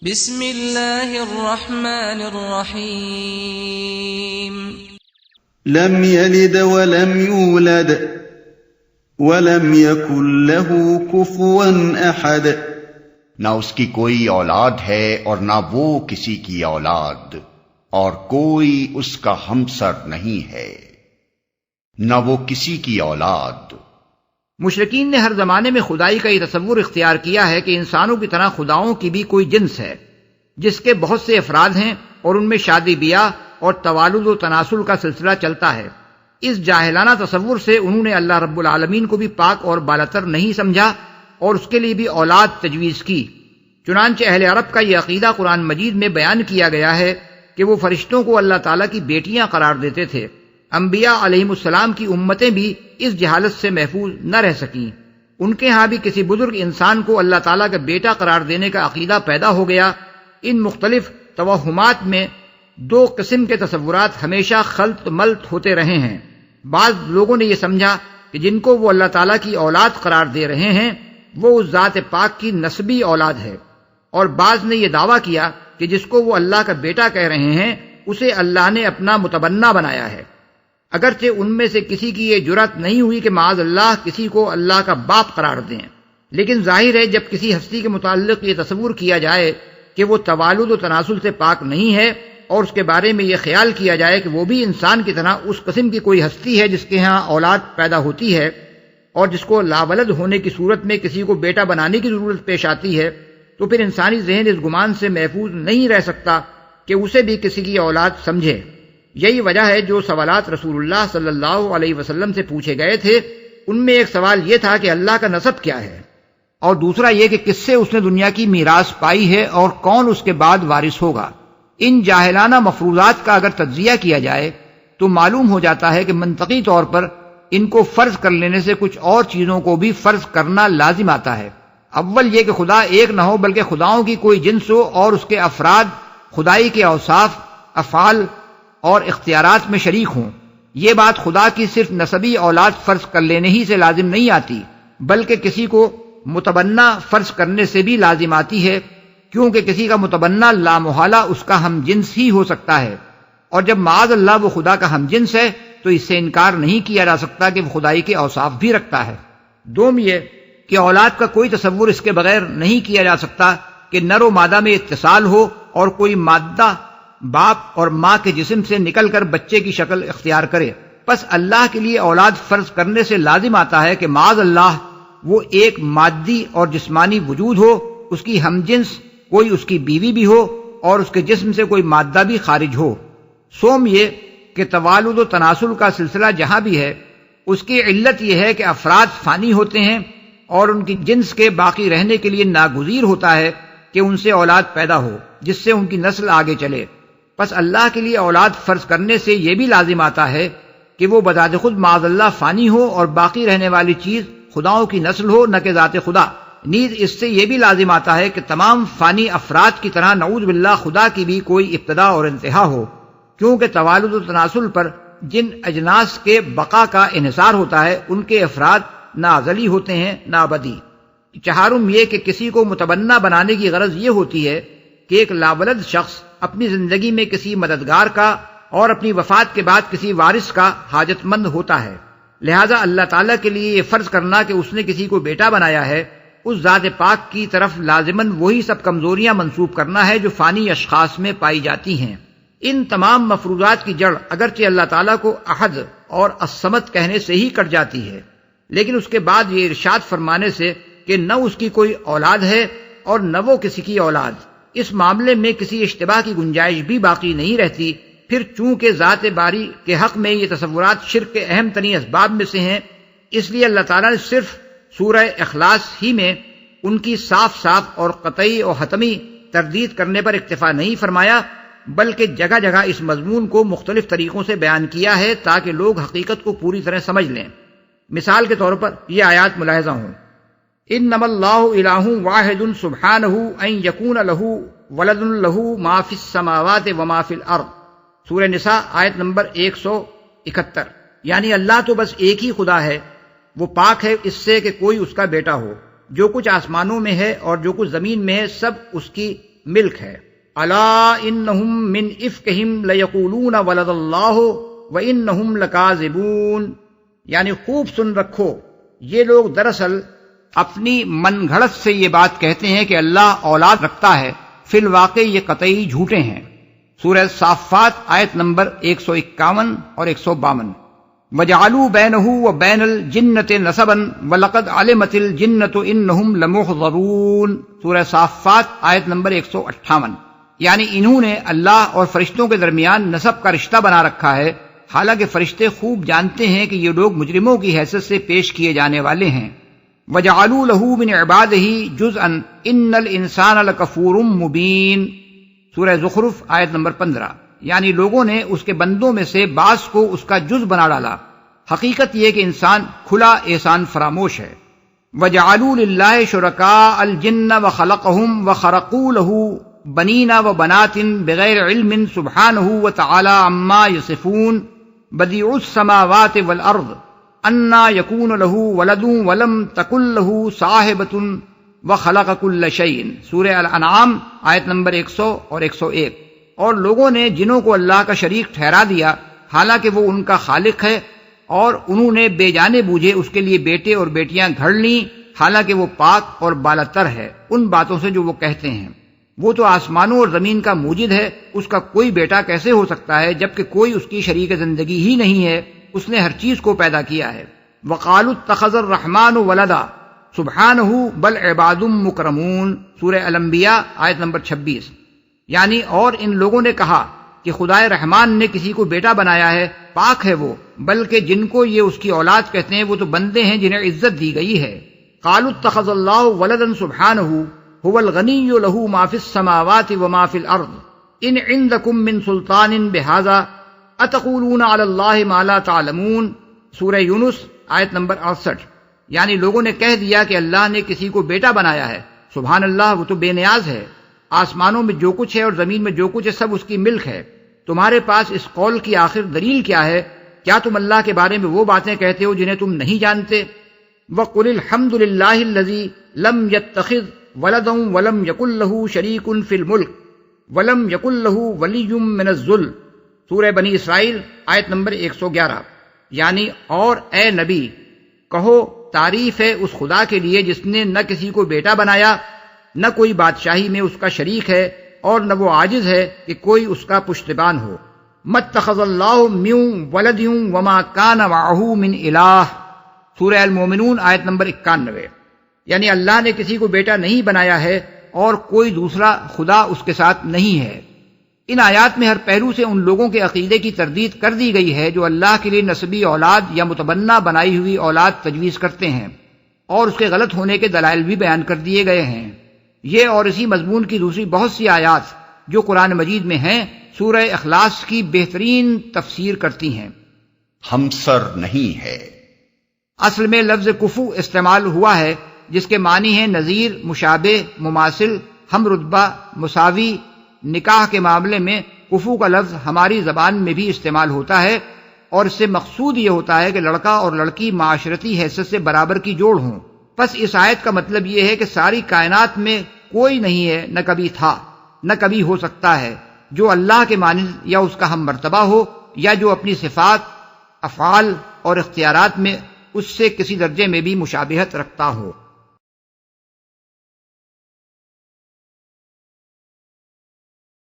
بسم اللہ الرحمن الرحیم لم يلد ولم يولد ولم يكن له كفوا احد نہ اس کی کوئی اولاد ہے اور نہ وہ کسی کی اولاد، اور کوئی اس کا ہمسر نہیں ہے، نہ وہ کسی کی اولاد۔ مشرکین نے ہر زمانے میں خدائی کا یہ تصور اختیار کیا ہے کہ انسانوں کی طرح خداؤں کی بھی کوئی جنس ہے جس کے بہت سے افراد ہیں اور ان میں شادی بیاہ اور توالد و تناسل کا سلسلہ چلتا ہے۔ اس جاہلانہ تصور سے انہوں نے اللہ رب العالمین کو بھی پاک اور بالاتر نہیں سمجھا اور اس کے لیے بھی اولاد تجویز کی۔ چنانچہ اہل عرب کا یہ عقیدہ قرآن مجید میں بیان کیا گیا ہے کہ وہ فرشتوں کو اللہ تعالیٰ کی بیٹیاں قرار دیتے تھے۔ انبیاء علیہم السلام کی امتیں بھی اس جہالت سے محفوظ نہ رہ سکیں۔ ان کے ہاں بھی کسی بزرگ انسان کو اللہ تعالیٰ کا بیٹا قرار دینے کا عقیدہ پیدا ہو گیا۔ ان مختلف توہمات میں دو قسم کے تصورات ہمیشہ خلط ملط ہوتے رہے ہیں۔ بعض لوگوں نے یہ سمجھا کہ جن کو وہ اللہ تعالیٰ کی اولاد قرار دے رہے ہیں وہ اس ذات پاک کی نسبی اولاد ہے، اور بعض نے یہ دعویٰ کیا کہ جس کو وہ اللہ کا بیٹا کہہ رہے ہیں اسے اللہ نے اپنا متبنہ بنایا ہے، اگرچہ ان میں سے کسی کی یہ جرأت نہیں ہوئی کہ معاذ اللہ کسی کو اللہ کا باپ قرار دیں۔ لیکن ظاہر ہے جب کسی ہستی کے متعلق یہ تصور کیا جائے کہ وہ توالد و تناسل سے پاک نہیں ہے، اور اس کے بارے میں یہ خیال کیا جائے کہ وہ بھی انسان کی طرح اس قسم کی کوئی ہستی ہے جس کے ہاں اولاد پیدا ہوتی ہے اور جس کو لاولد ہونے کی صورت میں کسی کو بیٹا بنانے کی ضرورت پیش آتی ہے، تو پھر انسانی ذہن اس گمان سے محفوظ نہیں رہ سکتا کہ اسے بھی کسی کی اولاد سمجھے۔ یہی وجہ ہے جو سوالات رسول اللہ صلی اللہ علیہ وسلم سے پوچھے گئے تھے ان میں ایک سوال یہ تھا کہ اللہ کا نسب کیا ہے، اور دوسرا یہ کہ کس سے اس نے دنیا کی میراث پائی ہے اور کون اس کے بعد وارث ہوگا۔ ان جاہلانہ مفروضات کا اگر تجزیہ کیا جائے تو معلوم ہو جاتا ہے کہ منطقی طور پر ان کو فرض کر لینے سے کچھ اور چیزوں کو بھی فرض کرنا لازم آتا ہے۔ اول یہ کہ خدا ایک نہ ہو بلکہ خداؤں کی کوئی جنس ہو اور اس کے افراد خدائی کے اوصاف، افعال اور اختیارات میں شریک ہوں۔ یہ بات خدا کی صرف نسبی اولاد فرض کر لینے ہی سے لازم نہیں آتی بلکہ کسی کو متبنہ فرض کرنے سے بھی لازم آتی ہے، کیونکہ کسی کا متبنہ لامحالہ اس کا ہم جنس ہی ہو سکتا ہے، اور جب معاذ اللہ وہ خدا کا ہم جنس ہے تو اس سے انکار نہیں کیا جا سکتا کہ وہ خدائی کے اوصاف بھی رکھتا ہے۔ دوم یہ کہ اولاد کا کوئی تصور اس کے بغیر نہیں کیا جا سکتا کہ نر و مادہ میں اتصال ہو اور کوئی مادہ باپ اور ماں کے جسم سے نکل کر بچے کی شکل اختیار کرے۔ پس اللہ کے لیے اولاد فرض کرنے سے لازم آتا ہے کہ معاذ اللہ وہ ایک مادی اور جسمانی وجود ہو، اس کی ہم جنس کوئی اس کی بیوی بھی ہو اور اس کے جسم سے کوئی مادہ بھی خارج ہو۔ سوم یہ کہ توالد و تناسل کا سلسلہ جہاں بھی ہے اس کی علت یہ ہے کہ افراد فانی ہوتے ہیں اور ان کی جنس کے باقی رہنے کے لیے ناگزیر ہوتا ہے کہ ان سے اولاد پیدا ہو جس سے ان کی نسل آگے چلے۔ پس اللہ کے لیے اولاد فرض کرنے سے یہ بھی لازم آتا ہے کہ وہ بذات خود معاذ اللہ فانی ہو اور باقی رہنے والی چیز خداؤں کی نسل ہو نہ کہ ذات خدا۔ نیز اس سے یہ بھی لازم آتا ہے کہ تمام فانی افراد کی طرح نعوذ باللہ خدا کی بھی کوئی ابتدا اور انتہا ہو، کیونکہ توالد و تناسل پر جن اجناس کے بقا کا انحصار ہوتا ہے ان کے افراد نہ ازلی ہوتے ہیں نہ ابدی۔ چہارم یہ کہ کسی کو متبنہ بنانے کی غرض یہ ہوتی ہے کہ ایک لاولد شخص اپنی زندگی میں کسی مددگار کا اور اپنی وفات کے بعد کسی وارث کا حاجت مند ہوتا ہے، لہذا اللہ تعالیٰ کے لیے یہ فرض کرنا کہ اس نے کسی کو بیٹا بنایا ہے اس ذات پاک کی طرف لازماً وہی سب کمزوریاں منسوب کرنا ہے جو فانی اشخاص میں پائی جاتی ہیں۔ ان تمام مفروضات کی جڑ اگرچہ اللہ تعالیٰ کو احد اور الصمد کہنے سے ہی کٹ جاتی ہے، لیکن اس کے بعد یہ ارشاد فرمانے سے کہ نہ اس کی کوئی اولاد ہے اور نہ وہ کسی کی اولاد، اس معاملے میں کسی اشتباہ کی گنجائش بھی باقی نہیں رہتی۔ پھر چونکہ ذات باری کے حق میں یہ تصورات شرک کے اہم ترین اسباب میں سے ہیں، اس لیے اللہ تعالیٰ نے صرف سورہ اخلاص ہی میں ان کی صاف صاف اور قطعی اور حتمی تردید کرنے پر اکتفا نہیں فرمایا بلکہ جگہ جگہ اس مضمون کو مختلف طریقوں سے بیان کیا ہے تاکہ لوگ حقیقت کو پوری طرح سمجھ لیں۔ مثال کے طور پر یہ آیات ملاحظہ ہوں: انما اللہ الہ واحد سبحانہ ان یکون لہ ولد لہ ما فی السماوات وما فی الارض، سورہ نساء آیت نمبر 171۔ یعنی اللہ تو بس ایک ہی خدا ہے، وہ پاک ہے اس سے کہ کوئی اس کا بیٹا ہو۔ جو کچھ آسمانوں میں ہے اور جو کچھ زمین میں ہے سب اس کی ملک ہے۔ الا انہم من افکہم لیقولون ولد اللہ وانہم لکاذبون، یعنی خوب سن رکھو، یہ لوگ دراصل اپنی من گھڑت سے یہ بات کہتے ہیں کہ اللہ اولاد رکھتا ہے، فی الواقع یہ قطعی جھوٹے ہیں۔ سورہ صافات آیت نمبر 151 اور 152۔ وَجَعَلُوا بَيْنَهُ وَبَيْنَ الْجِنَّةِ نَسَبًا وَلَقَدْ عَلِمَتِ الْجِنَّةُ إِنَّهُمْ لَمُحْضَرُونَ، سورہ صافات آیت نمبر 158۔ یعنی انہوں نے اللہ اور فرشتوں کے درمیان نسب کا رشتہ بنا رکھا ہے، حالانکہ فرشتے خوب جانتے ہیں کہ یہ لوگ مجرموں کی حیثیت سے پیش کیے جانے والے ہیں۔ وَجَعَلُوا لَهُ مِنْ عِبَادِهِ جُزْءًا إِنَّ الْإِنسَانَ لَكَفُورٌ مُبِينٌ، سورہ زخرف آیت نمبر 15۔ یعنی لوگوں نے اس کے بندوں میں سے بعض کو اس کا جز بنا ڈالا، حقیقت یہ کہ انسان کھلا احسان فراموش ہے۔ وَجَعَلُوا لِلَّهِ شُرَكَاءَ الْجِنَّ وَخَلَقَهُمْ وَخَرَقُوا لَهُ بَنِينَ وَبَنَاتٍ بِغَيْرِ عِلْمٍ سُبْحَانَهُ وَتَعَالَىٰ عَمَّا يَصِفُونَ بَدِيعُ السَّمَاوَاتِ وَالْأَرْضِ أَنَّىٰ يَكُونُ لَهُ وَلَدٌ وَلَمْ تَكُن لَهُ صَاحِبَةٌ وَخَلَقَ كُلَّ شَيْءٍ، سورہ الانعام آیت نمبر 100 اور 101۔ اور لوگوں نے جنوں کو اللہ کا شریک ٹھہرا دیا، حالانکہ وہ ان کا خالق ہے، اور انہوں نے بے جانے بوجھے اس کے لیے بیٹے اور بیٹیاں گھڑ لیں، حالانکہ وہ پاک اور بالاتر ہے ان باتوں سے جو وہ کہتے ہیں۔ وہ تو آسمانوں اور زمین کا موجد ہے، اس کا کوئی بیٹا کیسے ہو سکتا ہے جبکہ کوئی اس کی شریک زندگی ہی نہیں ہے، اس نے ہر چیز کو پیدا کیا ہے۔ وَقَالُوا اتَّخَذَ الرَّحْمَٰنُ وَلَدًا سُبْحَانَهُ بَلْ عِبَادٌ مُّكْرَمُونَ، سورہ الانبیاء آیت نمبر 26۔ یعنی اور ان لوگوں نے کہا کہ خدائے رحمان نے کسی کو بیٹا بنایا ہے، پاک ہے وہ، بلکہ جن کو یہ اس کی اولاد کہتے ہیں وہ تو بندے ہیں جنہیں عزت دی گئی ہے۔ قَالُوا اتَّخَذَ اللَّهُ وَلَدًا سُبْحَانَهُ هو الغنی لہ ما فی السماوات وما فی الارض ان عندکم من سلطان بہذا اتقولون علی اللہ ما لا تعلمون، سورہ یونس آیت نمبر 68۔ یعنی لوگوں نے کہہ دیا کہ اللہ نے کسی کو بیٹا بنایا ہے، سبحان اللہ، وہ تو بے نیاز ہے، آسمانوں میں جو کچھ ہے اور زمین میں جو کچھ ہے سب اس کی ملک ہے، تمہارے پاس اس قول کی آخر دلیل کیا ہے؟ کیا تم اللہ کے بارے میں وہ باتیں کہتے ہو جنہیں تم نہیں جانتے؟ وَقُلِ الْحَمْدُ لِلَّهِ الَّذِي لَمْ يَتَّخِذْ وَلَدًا وَلَمْ يَكُن لَّهُ شَرِيكٌ فِي الْمُلْكِ وَلَمْ يَكُن لَّهُ وَلِيٌّ مِّنَ الذُّلِّ، سورہ بنی اسرائیل آیت نمبر 111۔ یعنی اور اے نبی کہو تعریف ہے اس خدا کے لیے جس نے نہ کسی کو بیٹا بنایا، نہ کوئی بادشاہی میں اس کا شریک ہے، اور نہ وہ عاجز ہے کہ کوئی اس کا پشتبان ہو۔ مَتَّخَذَ اللَّهُ مِن وَلَدٍ وَمَا كَانَ مَعَهُ مِنْ إِلَٰهٍ، سورہ المومنون آیت نمبر 91۔ یعنی اللہ نے کسی کو بیٹا نہیں بنایا ہے اور کوئی دوسرا خدا اس کے ساتھ نہیں ہے۔ ان آیات میں ہر پہلو سے ان لوگوں کے عقیدے کی تردید کر دی گئی ہے جو اللہ کے لیے نسبی اولاد یا متبنہ بنائی ہوئی اولاد تجویز کرتے ہیں، اور اس کے غلط ہونے کے دلائل بھی بیان کر دیے گئے ہیں۔ یہ اور اسی مضمون کی دوسری بہت سی آیات جو قرآن مجید میں ہیں سورہ اخلاص کی بہترین تفسیر کرتی ہیں۔ ہمسر نہیں ہے، اصل میں لفظ کفو استعمال ہوا ہے جس کے معنی ہیں نظیر، مشابہ، مماثل، ہم رتبہ، مساوی۔ نکاح کے معاملے میں کفو کا لفظ ہماری زبان میں بھی استعمال ہوتا ہے، اور اس سے مقصود یہ ہوتا ہے کہ لڑکا اور لڑکی معاشرتی حیثیت سے برابر کی جوڑ ہوں۔ بس اس آیت کا مطلب یہ ہے کہ ساری کائنات میں کوئی نہیں ہے، نہ کبھی تھا، نہ کبھی ہو سکتا ہے، جو اللہ کے مانند یا اس کا ہم مرتبہ ہو، یا جو اپنی صفات، افعال اور اختیارات میں اس سے کسی درجے میں بھی مشابہت رکھتا ہو۔